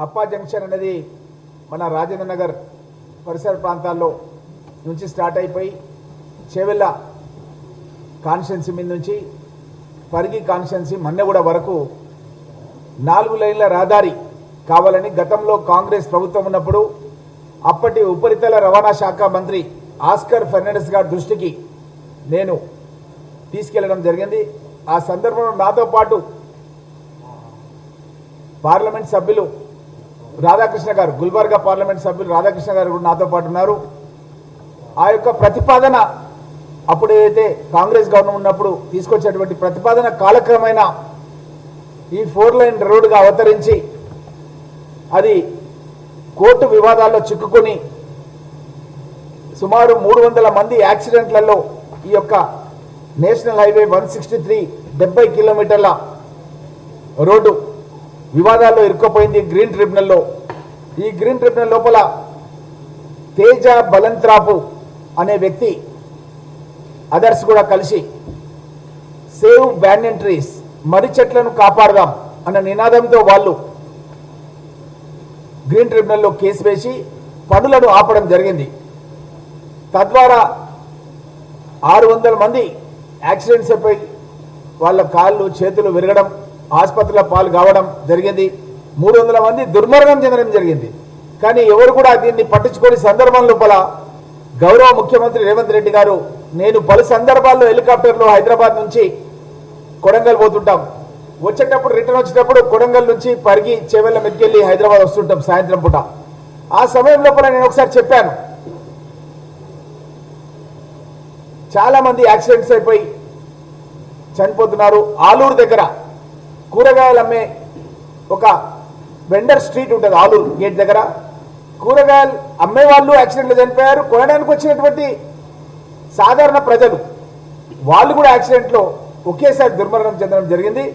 అప్పా జంక్షన్ అనేది మన రాజేంద్ర నగర్ పరిసర ప్రాంతాల్లో నుంచి స్టార్ట్ అయిపోయి చేవెళ్ళ కాన్స్టిట్యున్సీ మీద నుంచి పరిగి కాన్స్టిట్యున్సీ మన్నెగూడ వరకు 4 లైన్ల రహదారి కావాలని గతంలో కాంగ్రెస్ ప్రభుత్వం ఉన్నప్పుడు అప్పటి ఉపరితల రవాణా శాఖ మంత్రి ఆస్కర్ ఫెర్నాండెస్ గారి దృష్టికి నేను తీసుకెళ్లడం జరిగింది. ఆ సందర్భంలో నాతో పాటు పార్లమెంట్ సభ్యులు రాధాకృష్ణ గారు, గుల్బర్గా పార్లమెంట్ సభ్యులు రాధాకృష్ణ గారు కూడా నాతో పాటు ఉన్నారు. ఆ యొక్క ప్రతిపాదన అప్పుడైతే కాంగ్రెస్ గవర్నమెంట్ ఉన్నప్పుడు తీసుకొచ్చేటువంటి ప్రతిపాదన కాలక్రమేణా ఈ 4 లైన్ రోడ్డుగా అవతరించి అది కోర్టు వివాదాల్లో చిక్కుకొని సుమారు 300 మంది యాక్సిడెంట్లలో ఈ యొక్క నేషనల్ హైవే 163 70 కిలోమీటర్ల రోడ్డు వివాదాల్లో ఇరుక్కుపోయింది గ్రీన్ ట్రిబ్యునల్లో. ఈ గ్రీన్ ట్రిబ్యునల్ లోపల తేజ బలంత్రాపు అనే వ్యక్తి అదర్స్ కూడా కలిసి సేవ్ బ్యానియన్ ట్రీస్, మర్రి చెట్లను కాపాడదాం అన్న నినాదంతో వాళ్ళు గ్రీన్ ట్రిబ్యునల్లో కేసు వేసి పనులను ఆపడం జరిగింది. తద్వారా 600 మంది యాక్సిడెంట్స్ అయిపోయి వాళ్ళ కాళ్ళు చేతులు విరగడం, ఆసుపత్రుల పాలు కావడం జరిగింది. 300 మంది దుర్మరణం చెందడం జరిగింది. కానీ ఎవరు కూడా దీన్ని పట్టించుకొని సందర్భం లోపల గౌరవ ముఖ్యమంత్రి రేవంత్ రెడ్డి గారు, నేను పలు సందర్భాల్లో హెలికాప్టర్లో హైదరాబాద్ నుంచి కొడంగల్ పోతుంటాం, వచ్చేటప్పుడు రిటర్న్ వచ్చేటప్పుడు కొడంగల్ నుంచి పరిగి చేవెళ్ళ మీదకెళ్ళి హైదరాబాద్ వస్తుంటాం సాయంత్రం పూట. ఆ సమయం లోపల నేను ఒకసారి చెప్పాను, చాలా మంది యాక్సిడెంట్స్ అయిపోయి చనిపోతున్నారు. ఆలూరు దగ్గర కూరగాయలు అమ్మే ఒక వెండర్ స్ట్రీట్ ఉంటుంది, ఆలూరు గేట్ దగ్గర కూరగాయలు అమ్మే వాళ్ళు యాక్సిడెంట్లో చనిపోయారు. కొనడానికి వచ్చినటువంటి సాధారణ ప్రజలు వాళ్ళు కూడా యాక్సిడెంట్లో ఒకేసారి దుర్మరణం చెందడం జరిగింది.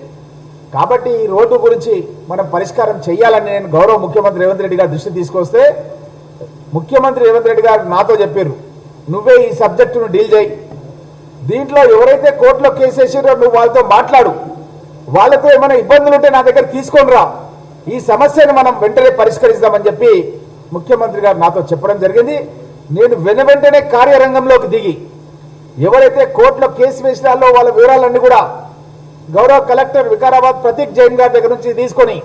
కాబట్టి ఈ రోడ్డు గురించి మనం పరిష్కారం చేయాలని నేను గౌరవ ముఖ్యమంత్రి రేవంత్ రెడ్డి గారు దృష్టి తీసుకొస్తే ముఖ్యమంత్రి రేవంత్ రెడ్డి గారు నాతో చెప్పారు, నువ్వే ఈ సబ్జెక్టును డీల్ చేయి, దీంట్లో ఎవరైతే కోర్టులో కేసు వేసారో నువ్వు వాళ్ళతో మాట్లాడు, వాళ్ళతో ఏమైనా ఇబ్బందులు ఉంటే నా దగ్గర తీసుకొని రా, ఈ సమస్యను మనం వెంటనే పరిష్కరిస్తామని చెప్పి ముఖ్యమంత్రి గారు నాతో చెప్పడం జరిగింది. నేను వెంటనే కార్యరంగంలోకి దిగి ఎవరైతే కోర్టులో కేసు వేసినారో వాళ్ళ వివరాలన్నీ కూడా గౌరవ కలెక్టర్ వికారాబాద్ ప్రతీక్ జైన్ గారి దగ్గర నుంచి తీసుకొని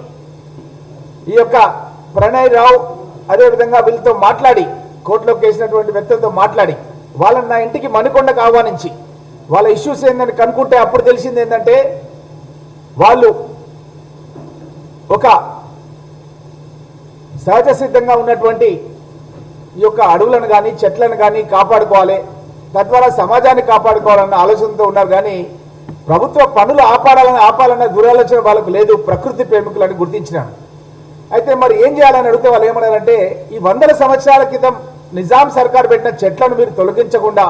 ఈ యొక్క ప్రణయ్ రావు అదేవిధంగా వీళ్ళతో మాట్లాడి కోర్టులో కేసినటువంటి వ్యక్తులతో మాట్లాడి వాళ్ళని నా ఇంటికి మణికొండకు ఆహ్వానించి వాళ్ళ ఇష్యూస్ ఏందని కనుక్కుంటే అప్పుడు తెలిసింది ఏంటంటే వాళ్ళు ఒక సహజ సిద్ధంగా ఉన్నటువంటి ఈ యొక్క అడవులను కానీ చెట్లను కానీ కాపాడుకోవాలి, తద్వారా సమాజాన్ని కాపాడుకోవాలన్న ఆలోచనతో ఉన్నారు. కానీ ప్రభుత్వ పనులు ఆపాలన్న దురాలోచన వాళ్ళకు లేదు, ప్రకృతి ప్రేమికులని గుర్తించినాను. అయితే మరి ఏం చేయాలని అడిగితే వాళ్ళు ఏమన్నారంటే, ఈ 100 సంవత్సరాల క్రితం నిజాం సర్కార్ పెట్టిన చెట్లను మీరు తొలగించకుండా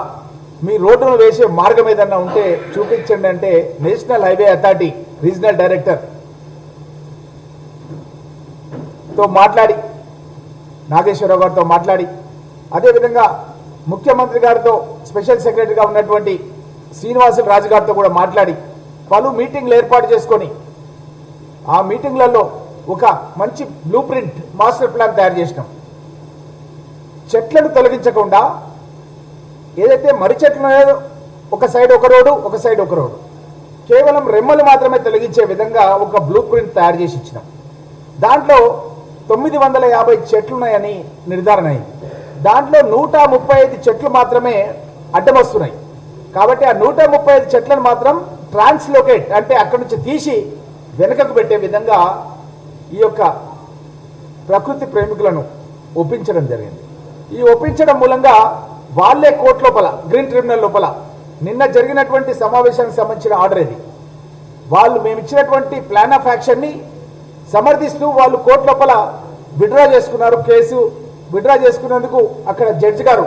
మీ రోడ్డును వేసే మార్గం ఏదన్నా ఉంటే చూపించండి అంటే national highway authority regional director తో మాట్లాడి, నాగేశ్వరరావు గారితో మాట్లాడి, అదేవిధంగా ముఖ్యమంత్రి గారితో స్పెషల్ సెక్రటరీగా ఉన్నటువంటి శ్రీనివాసులు రాజు గారితో కూడా మాట్లాడి పలు మీటింగ్లు ఏర్పాటు చేసుకొని ఆ మీటింగ్లలో ఒక మంచి బ్లూ ప్రింట్ మాస్టర్ ప్లాన్ తయారు చేసినాం. చెట్లను తొలగించకుండా ఏదైతే మర్రి చెట్లు ఉన్నాయో ఒక సైడ్ ఒక రోడ్డు, ఒక సైడ్ ఒక రోడ్డు, కేవలం రెమ్మలు మాత్రమే తొలగించే విధంగా ఒక బ్లూ ప్రింట్ తయారు చేసి ఇచ్చినాం. దాంట్లో 950 చెట్లున్నాయని నిర్ధారణ అయింది. దాంట్లో 135 చెట్లు మాత్రమే అడ్డం వస్తున్నాయి. కాబట్టి ఆ 135 చెట్లను మాత్రం ట్రాన్స్లోకేట్ అంటే అక్కడి నుంచి తీసి వెనుకకు పెట్టే విధంగా ఈ యొక్క ప్రకృతి ప్రేమికులను ఒప్పించడం జరిగింది. ఈ ఒప్పించడం మూలంగా వాళ్ళే కోర్టు లోపల గ్రీన్ ట్రిబ్యునల్ లోపల నిన్న జరిగినటువంటి సమావేశానికి సంబంధించిన ఆర్డర్ ఇది. వాళ్ళు మేము ఇచ్చినటువంటి ప్లాన్ ఆఫ్ యాక్షన్ని సమర్థిస్తూ వాళ్ళు కోర్టు లోపల విత్డ్రా చేసుకున్నారు. కేసు విత్డ్రా చేసుకున్నందుకు అక్కడ జడ్జి గారు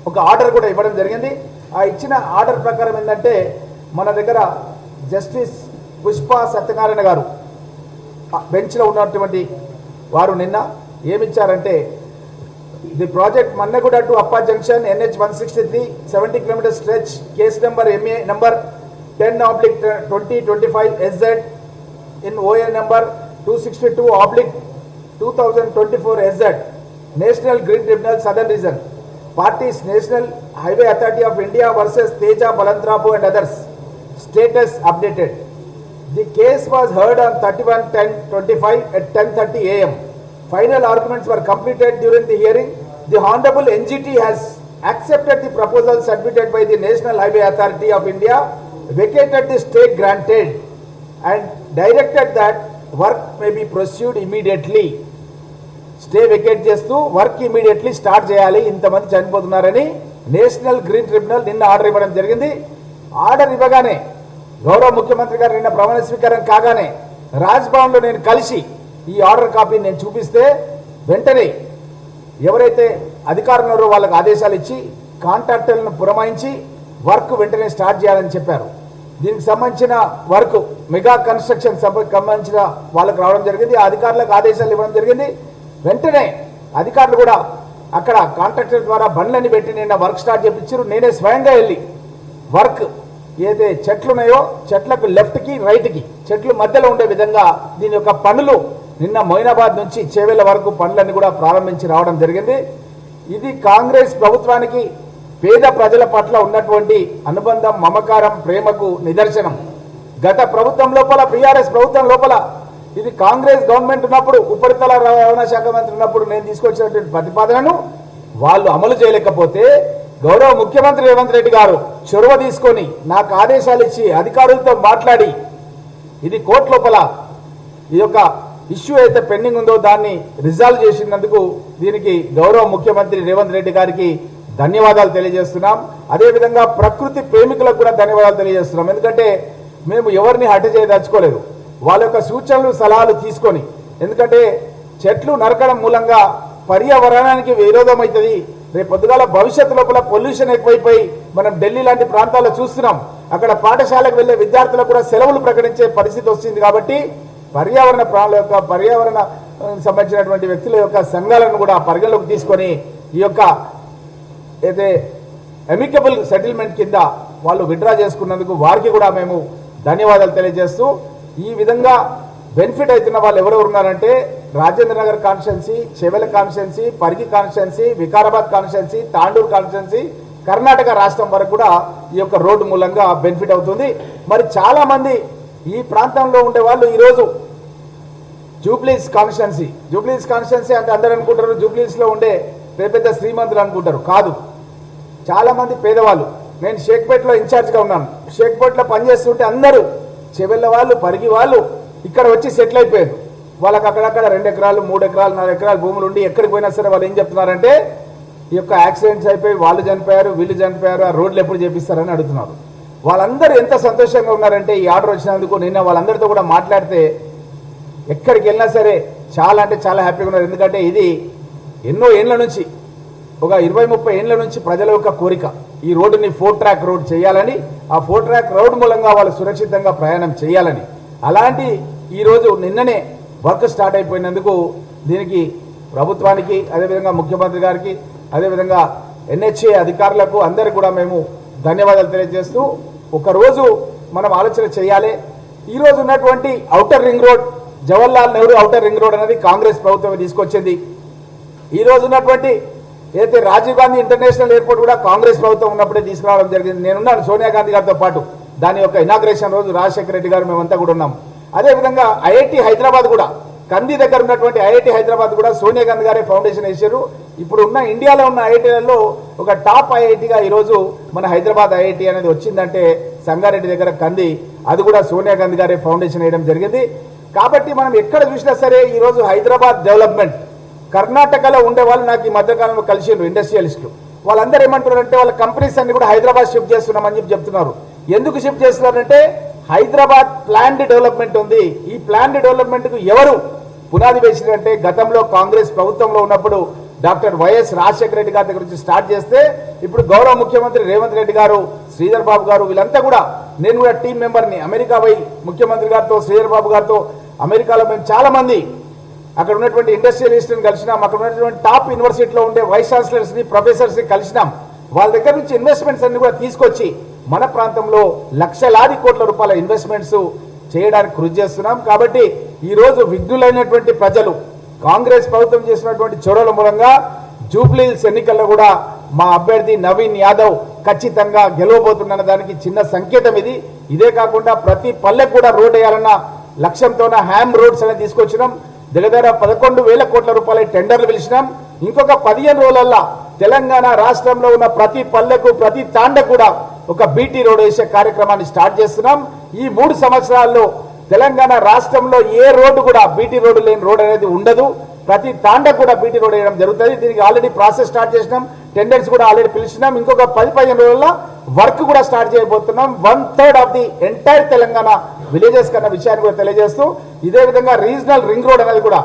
ఒక ఆర్డర్ కూడా ఇవ్వడం జరిగింది. ఆ ఇచ్చిన ఆర్డర్ ప్రకారం ఏంటంటే మన దగ్గర జస్టిస్ పుష్ప సత్యనారాయణ గారు బెంచ్లో ఉన్నటువంటి వారు నిన్న ఏమిచ్చారంటే, the project Manneguda to Appa junction NH 163 70 kilometre stretch case number MA number 10/2025 SZ in OA number 262/2025 2024 SZ, National Green Tribunal Southern Region, parties National Highway Authority of India versus Teja Balantrapu and others, status updated. The case was heard on 31/10/25 at 10:30 AM. Final arguments were completed during the hearing. The Honorable NGT has accepted the proposal submitted by the National Highway Authority of India, vacated the stay granted and directed that work may be pursued immediately. Stay vacate చేస్తూ work immediately start చేయాలి, ఇంతమంది చనిపోతున్నారని national green tribunal నిన్న order ఇవ్వడం జరిగింది. Order ఇవ్వగానే గౌరవ ముఖ్యమంత్రి గారు నిన్న ప్రమాణ స్వీకారం కాగానే రాజ్భవన్లో నేను కలిసి ఈ ఆర్డర్ కాపీని నేను చూపిస్తే వెంటనే ఎవరైతే అధికారులు ఉన్నారో వాళ్ళకి ఆదేశాలు ఇచ్చి కాంట్రాక్టర్లను పురమాయించి వర్క్ వెంటనే స్టార్ట్ చేయాలని చెప్పారు. దీనికి సంబంధించిన వర్క్ మెగా కన్స్ట్రక్షన్ సంబంధించిన వాళ్ళకి రావడం జరిగింది. ఆ అధికారులకు ఆదేశాలు ఇవ్వడం జరిగింది. వెంటనే అధికారులు కూడా అక్కడ కాంట్రాక్టర్ ద్వారా బండ్లన్నీ పెట్టి నిన్న వర్క్ స్టార్ట్ చేయించారు. నేనే స్వయంగా వెళ్ళి వర్క్ ఏదైతే చెట్లు ఉన్నాయో చెట్లకు లెఫ్ట్కి రైట్కి చెట్లు మధ్యలో ఉండే విధంగా దీని యొక్క పనులు నిన్న మొయినాబాద్ నుంచి చేవెళ్ల వరకు పనులన్నీ కూడా ప్రారంభించి రావడం జరిగింది. ఇది కాంగ్రెస్ ప్రభుత్వానికి పేద ప్రజల పట్ల ఉన్నటువంటి అనుబంధం, మమకారం, ప్రేమకు నిదర్శనం. గత ప్రభుత్వం లోపల బీఆర్ఎస్ ప్రభుత్వం లోపల ఇది కాంగ్రెస్ గవర్నమెంట్ ఉన్నప్పుడు ఉపరితల రవాణా శాఖ మంత్రి ఉన్నప్పుడు నేను తీసుకొచ్చినటువంటి ప్రతిపాదనను వాళ్ళు అమలు చేయలేకపోతే గౌరవ ముఖ్యమంత్రి రేవంత్ రెడ్డి గారు చొరవ తీసుకొని నాకు ఆదేశాలు ఇచ్చి అధికారులతో మాట్లాడి ఇది కోర్టు లోపల ఈ యొక్క ఇష్యూ అయితే పెండింగ్ ఉందో దాన్ని రిజాల్వ్ చేసినందుకు దీనికి గౌరవ ముఖ్యమంత్రి రేవంత్ రెడ్డి గారికి ధన్యవాదాలు తెలియజేస్తున్నాం. అదేవిధంగా ప్రకృతి ప్రేమికులకు కూడా ధన్యవాదాలు తెలియజేస్తున్నాం. ఎందుకంటే మేము ఎవరిని హత్య చేయదలుచుకోలేదు. వాళ్ళ యొక్క సూచనలు సలహాలు తీసుకొని, ఎందుకంటే చెట్లు నరకడం మూలంగా పర్యావరణానికి విరోధం అవుతుంది. రేపు పొద్దుగాల భవిష్యత్తు లోపల పొల్యూషన్ ఎక్కువైపోయి మనం ఢిల్లీ లాంటి ప్రాంతాల్లో చూస్తున్నాం. అక్కడ పాఠశాలకు వెళ్లే విద్యార్థులకు కూడా సెలవులు ప్రకటించే పరిస్థితి వస్తుంది. కాబట్టి పర్యావరణ ప్రాణుల యొక్క పర్యావరణ సంబంధించినటువంటి వ్యక్తుల యొక్క సంఘాలను కూడా పరిగణలోకి తీసుకొని ఈ యొక్క అయితే అమికబుల్ సెటిల్మెంట్ కింద వాళ్ళు విత్డ్రా చేసుకున్నందుకు వారికి కూడా మేము ధన్యవాదాలు తెలియజేస్తూ, ఈ విధంగా బెనిఫిట్ అవుతున్న వాళ్ళు ఎవరెవరు ఉన్నారంటే Rajendra Nagar constituency, Chevella constituency, Parigi constituency, Vikarabad constituency, Tandur constituency, Karnataka రాష్ట్రం వరకు కూడా ఈ యొక్క రోడ్డు మూలంగా బెనిఫిట్ అవుతుంది. మరి చాలా మంది ఈ ప్రాంతంలో ఉండే వాళ్ళు ఈరోజు జూబ్లీస్ కాన్స్టిట్యున్సీ అంటే అందరూ అనుకుంటారు జూబ్లీస్ లో ఉండే పెద్ద శ్రీమంతులు అనుకుంటారు. కాదు, చాలా మంది పేదవాళ్ళు. నేను షేక్పేటలో ఇన్ఛార్జ్గా ఉన్నాను. షేక్పేటలో పనిచేస్తుంటే అందరూ చెవెళ్ళ వాళ్ళు, పరిగి వాళ్ళు ఇక్కడ వచ్చి సెటిల్ అయిపోయారు. వాళ్ళకి అక్కడక్కడ 2 ఎకరాలు, 3 ఎకరాలు, 4 ఎకరాలు భూములు ఉండి ఎక్కడికి పోయినా సరే వాళ్ళు ఏం చెప్తున్నారంటే ఈ యొక్క యాక్సిడెంట్స్ అయిపోయి వాళ్ళు చనిపోయారు, వీళ్ళు చనిపోయారు, ఆ రోడ్లు ఎప్పుడు చేపిస్తారని అడుగుతున్నారు. వాళ్ళందరూ ఎంత సంతోషంగా ఉన్నారంటే ఈ ఆర్డర్ వచ్చినందుకు. నిన్న వాళ్ళందరితో కూడా మాట్లాడితే ఎక్కడికి వెళ్ళినా సరే చాలా అంటే చాలా హ్యాపీగా ఉన్నారు. ఎందుకంటే ఇది ఎన్నో ఏళ్ల నుంచి, ఒక 20-30 ఏళ్ల నుంచి ప్రజల యొక్క కోరిక ఈ రోడ్డుని 4 ట్రాక్ రోడ్ చేయాలని, ఆ 4 ట్రాక్ రోడ్ మూలంగా వాళ్ళు సురక్షితంగా ప్రయాణం చేయాలని. అలాంటి ఈరోజు నిన్ననే వర్క్ స్టార్ట్ అయిపోయినందుకు దీనికి ప్రభుత్వానికి, అదేవిధంగా ముఖ్యమంత్రి గారికి, అదేవిధంగా NHA అధికారులకు అందరికీ కూడా మేము ధన్యవాదాలు తెలియజేస్తూ, ఒకరోజు మనం ఆలోచన చేయాలి. ఈరోజు ఉన్నటువంటి outer ring road, Jawaharlal Nehru outer ring road అనేది కాంగ్రెస్ ప్రభుత్వం తీసుకొచ్చింది. ఈ రోజు ఉన్నటువంటి ఏదైతే రాజీవ్ గాంధీ ఇంటర్నేషనల్ ఎయిర్పోర్ట్ కూడా కాంగ్రెస్ ప్రభుత్వం ఉన్నప్పుడే తీసుకురావడం జరిగింది. నేనున్నాను సోనియా గాంధీ గారితో పాటు. దాని యొక్క ఇనాగ్రేషన్ రోజు రాజశేఖర రెడ్డి గారు మేమంతా కూడా ఉన్నాం. అదేవిధంగా IIT హైదరాబాద్ కూడా, కంది దగ్గర ఉన్నటువంటి IIT హైదరాబాద్ కూడా సోనియా గాంధీ గారే ఫౌండేషన్ వేశారు. ఇప్పుడు ఉన్న ఇండియాలో ఉన్న IITలలో ఒక టాప్ IITగా ఈరోజు మన హైదరాబాద్ IIT అనేది వచ్చిందంటే సంగారెడ్డి దగ్గర కంది, అది కూడా సోనియా గాంధీ గారే ఫౌండేషన్ వేయడం జరిగింది. కాబట్టి మనం ఎక్కడ చూసినా సరే ఈరోజు హైదరాబాద్ డెవలప్మెంట్, కర్ణాటకలో ఉండే వాళ్ళు నాకు ఈ మధ్యకాలంలో కలిసిండ్రు ఇండస్ట్రియలిస్టులు. వాళ్ళందరూ ఏమంటున్నారంటే వాళ్ళ కంపెనీస్ అన్ని కూడా హైదరాబాద్ షిఫ్ట్ చేస్తున్నామని చెప్తున్నారు. ఎందుకు షిఫ్ట్ చేస్తున్నారంటే హైదరాబాద్ ప్లాన్డ్ డెవలప్మెంట్ ఉంది. ఈ ప్లాన్డ్ డెవలప్మెంట్ కు ఎవరు పునాది వేసినారంటే గతంలో కాంగ్రెస్ ప్రభుత్వంలో ఉన్నప్పుడు డాక్టర్ వైఎస్ రాజశేఖర రెడ్డి గారి దగ్గర నుంచి స్టార్ట్ చేస్తే ఇప్పుడు గౌరవ ముఖ్యమంత్రి రేవంత్ రెడ్డి గారు, శ్రీధర్ బాబు గారు, వీళ్ళంతా కూడా, నేను కూడా టీం మెంబర్ని అమెరికా పోయి ముఖ్యమంత్రి గారితో, శ్రీధర్ బాబు గారితో అమెరికాలో మేము చాలా మంది అక్కడ ఉన్నటువంటి ఇండస్ట్రియలిస్ట్ని కలిసినాం. అక్కడ ఉన్నటువంటి టాప్ యూనివర్సిటీలో ఉండే వైస్ ఛాన్సలర్స్ ని, ప్రొఫెసర్స్ ని కలిసినాం. వాళ్ళ దగ్గర నుంచి ఇన్వెస్ట్మెంట్స్ అన్ని కూడా తీసుకొచ్చి మన ప్రాంతంలో లక్షలాది కోట్ల రూపాయల ఇన్వెస్ట్మెంట్స్ చేయడానికి కృషి చేస్తున్నాం. కాబట్టి ఈ రోజు విఘ్నులైనటువంటి ప్రజలు, కాంగ్రెస్ ప్రభుత్వం చేసినటువంటి చొరవల మూలంగా జూబ్లీహిల్స్ ఎన్నికల్లో కూడా మా అభ్యర్థి నవీన్ యాదవ్ ఖచ్చితంగా గెలవబోతున్న దానికి చిన్న సంకేతం ఇది. ఇదే కాకుండా ప్రతి పల్లెకు కూడా రోడ్ వేయాలన్న లక్ష్యంతోన హ్యామ్ రోడ్స్ అనేది తీసుకొచ్చినాం. దగ్గర 11,000 కోట్ల రూపాయల టెండర్లు పిలిచినాం. ఇంకొక 15 రోజులల్లా తెలంగాణ రాష్ట్రంలో ఉన్న ప్రతి పల్లెకు ప్రతి తాండ కూడా ఒక బీటీ రోడ్ వేసే కార్యక్రమాన్ని స్టార్ట్ చేస్తున్నాం. ఈ 3 సంవత్సరాల్లో తెలంగాణ రాష్ట్రంలో ఏ రోడ్డు కూడా బీటీ రోడ్డు లేని రోడ్ అనేది ఉండదు. ప్రతి తాండ కూడా బీటీ రోడ్ వేయడం జరుగుతుంది. దీనికి ఆల్రెడీ ప్రాసెస్ స్టార్ట్ చేసినాం. టెండర్స్ కూడా ఆల్రెడీ పిలిచినాం. ఇంకొక 10-15 రోజుల్లో వర్క్ కూడా స్టార్ట్ చేయబోతున్నాం. 1/3 of the entire Telangana villages కన్నా విషయాన్ని కూడా తెలియజేస్తూ ఇదే విధంగా రీజనల్ రింగ్ రోడ్ అనేది కూడా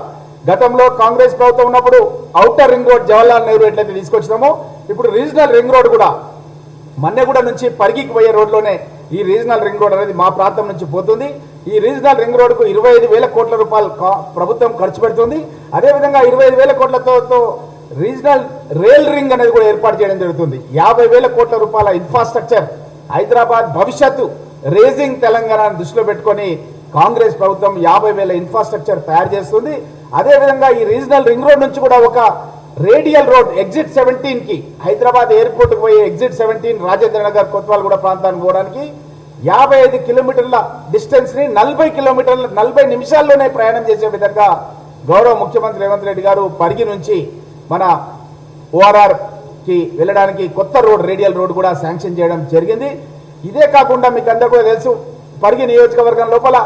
గతంలో కాంగ్రెస్ ప్రభుత్వం ఉన్నప్పుడు outer ring road Jawaharlal Nehru ఎట్లయితే తీసుకొచ్చినామో ఇప్పుడు రీజనల్ రింగ్ రోడ్ కూడా మన్నెగూడ నుంచి పరిగికి పోయే రోడ్లోనే ఈ రీజనల్ రింగ్ రోడ్ అనేది మా ప్రాంతం నుంచి పోతుంది. ఈ రీజనల్ రింగ్ రోడ్కు 25,000 కోట్ల రూపాయలు ప్రభుత్వం ఖర్చు పెడుతుంది. అదేవిధంగా 25,000 కోట్లతో రీజనల్ రైల్ రింగ్ అనేది కూడా ఏర్పాటు చేయడం జరుగుతుంది. 50,000 కోట్ల రూపాయల ఇన్ఫ్రాస్ట్రక్చర్ హైదరాబాద్ భవిష్యత్తు రేజింగ్ తెలంగాణను దృష్టిలో పెట్టుకొని కాంగ్రెస్ ప్రభుత్వం 50,000 ఇన్ఫ్రాస్ట్రక్చర్ తయారు చేస్తుంది. అదేవిధంగా ఈ రీజనల్ రింగ్ రోడ్ నుంచి కూడా ఒక రేడియల్ రోడ్ ఎగ్జిట్ 17 కి హైదరాబాద్ ఎయిర్పోర్ట్ కు పోయే ఎగ్జిట్ 17 రాజేంద్ర నగర్ కొత్వాల్గూడ ప్రాంతానికి పోవడానికి 55 కిలోమీటర్ల డిస్టెన్స్ ని 40 నిమిషాల్లోనే ప్రయాణం చేసే విధంగా గౌరవ ముఖ్యమంత్రి రేవంత్ రెడ్డి గారు పరిగి నుంచి మన ఓఆర్ఆర్ కి వెళ్ళడానికి కొత్త రోడ్ రేడియల్ రోడ్ కూడా శాంక్షన్ చేయడం జరిగింది. ఇదే కాకుండా మీకు అందరూ కూడా తెలుసు పరిగి నియోజకవర్గం లోపల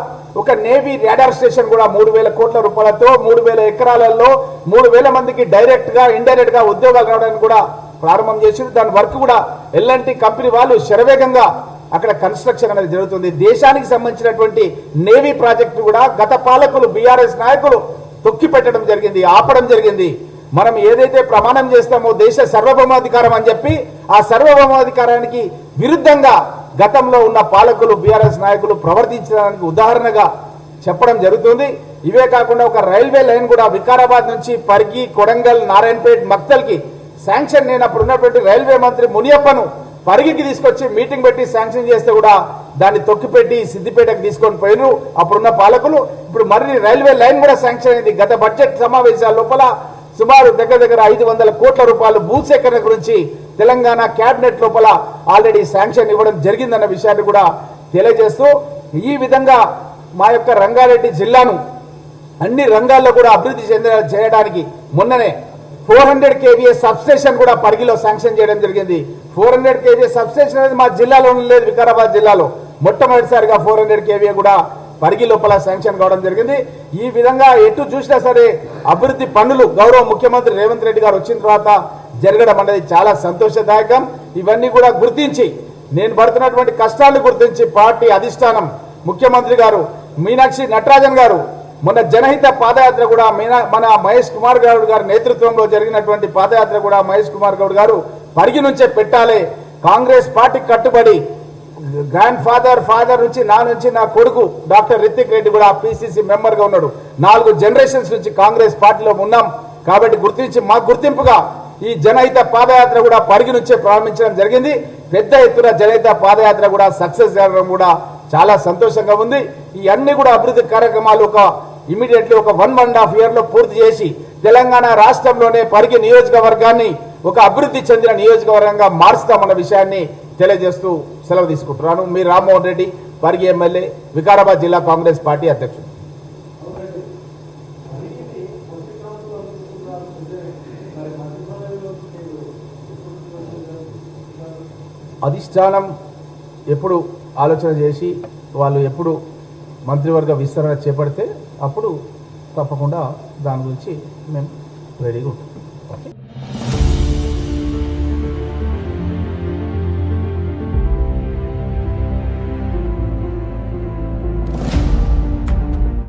ఒక నేవీ రాడార్ స్టేషన్ కూడా 3,000 కోట్ల రూపాయలతో 3,000 ఎకరాలలో 3,000 మందికి డైరెక్ట్ గా ఇండైరెక్ట్ గా ఉద్యోగాలు రావడానికి కూడా ప్రారంభం చేసింది. దాని వర్క్ కూడా ఎల్ఎన్టీ కంపెనీ వాళ్ళు శరవేగంగా అక్కడ కన్స్ట్రక్షన్ అనేది జరుగుతుంది. దేశానికి సంబంధించినటువంటి నేవీ ప్రాజెక్టు కూడా గత పాలకులు బీఆర్ఎస్ నాయకులు తొక్కి పెట్టడం జరిగింది, ఆపడం జరిగింది. మనం ఏదైతే ప్రమాణం చేస్తామో దేశ సర్వభౌమాధికారం అని చెప్పి ఆ సర్వభౌమాధికారానికి విరుద్ధంగా గతంలో ఉన్న పాలకులు బీఆర్ఎస్ నాయకులు ప్రవర్తించడానికి ఉదాహరణగా చెప్పడం జరుగుతుంది. ఇవే కాకుండా ఒక రైల్వే లైన్ కూడా వికారాబాద్ నుంచి పరిగి కొడంగల్ నారాయణపేట్ మక్తల్ కి శాంక్షన్ నేనప్పుడు ఉన్నటువంటి రైల్వే మంత్రి మునియప్పను పరిగికి తీసుకొచ్చి మీటింగ్ పెట్టి శాంక్షన్ చేస్తే కూడా దాన్ని తొక్కిపెట్టి సిద్దిపేటకు తీసుకొని పోయినారు అప్పుడున్న పాలకులు. ఇప్పుడు మరిన్ని రైల్వే లైన్ కూడా శాంక్షన్ అయింది. గత బడ్జెట్ సమావేశాల లోపల సుమారు దగ్గర 500 కోట్ల రూపాయలు భూసేకరణ గురించి తెలంగాణ కేబినెట్ లోపల ఆల్రెడీ శాంక్షన్ ఇవ్వడం జరిగిందన్న విషయాన్ని కూడా తెలియజేస్తూ ఈ విధంగా మా యొక్క రంగారెడ్డి జిల్లాను అన్ని రంగాల్లో కూడా అభివృద్ధి చేయడానికి మొన్ననే 400 kVA సబ్స్టేషన్ కూడా పరిగిలో శాంక్షన్ చేయడం జరిగింది. 400 kVA సబ్స్టేషన్ అనేది మా జిల్లాలో లేదు, వికారాబాద్ జిల్లాలో మొట్టమొదటిసారిగా 400 kVA కూడా పరిగి లోపల శాంక్షన్ కావడం జరిగింది. ఈ విధంగా ఎటు చూసినా సరే అభివృద్ధి పనులు గౌరవ ముఖ్యమంత్రి రేవంత్ రెడ్డి గారు వచ్చిన తర్వాత జరగడం అనేది చాలా సంతోషదాయకం. ఇవన్నీ కూడా గుర్తించి నేను పడుతున్నటువంటి కష్టాలను గుర్తించి పార్టీ అధిష్టానం ముఖ్యమంత్రి గారు మీనాక్షి నటరాజన్ గారు మొన్న జనహిత పాదయాత్ర కూడా మన మహేష్ కుమార్ గౌడ్ గారి నేతృత్వంలో జరిగినటువంటి పాదయాత్ర కూడా మహేష్ కుమార్ గౌడ్ గారు పరిగి నుంచే పెట్టాలి, కాంగ్రెస్ పార్టీ కట్టుబడి గ్రాండ్ ఫాదర్ నుంచి నా కొడుకు డాక్టర్ రితిక్ రెడ్డి కూడా పిసిసి మెంబర్ గా ఉన్నాడు. 4 జనరేషన్స్ నుంచి కాంగ్రెస్ పార్టీలో ఉన్నాం కాబట్టి గుర్తించి మా గుర్తింపుగా ఈ జనహిత పాదయాత్ర కూడా పరిగి నుంచే ప్రారంభించడం జరిగింది. పెద్ద ఎత్తున జనహిత పాదయాత్ర కూడా సక్సెస్ జరగడం కూడా చాలా సంతోషంగా ఉంది. ఈ అన్ని కూడా అభివృద్ధి కార్యక్రమాలు ఇమీడియట్లీ ఒక 1.5 year లో పూర్తి చేసి తెలంగాణ రాష్ట్రంలోనే పరిగి నియోజకవర్గాన్ని ఒక అభివృద్ధి చెందిన నియోజకవర్గంగా మార్చుతామన్న విషయాన్ని తెలియజేస్తూ సెలవు తీసుకుంటున్నాను. మీ రామ్మోహన్ రెడ్డి, పరిగి ఎమ్మెల్యే, వికారాబాద్ జిల్లా కాంగ్రెస్ పార్టీ అధ్యక్షుడు. అధిష్టానం ఎప్పుడు ఆలోచన చేసి వాళ్ళు ఎప్పుడు మంత్రివర్గ విస్తరణ చేపడితే అప్పుడు తప్పకుండా దాని గురించి మేము రెడీగా ఉంటాం.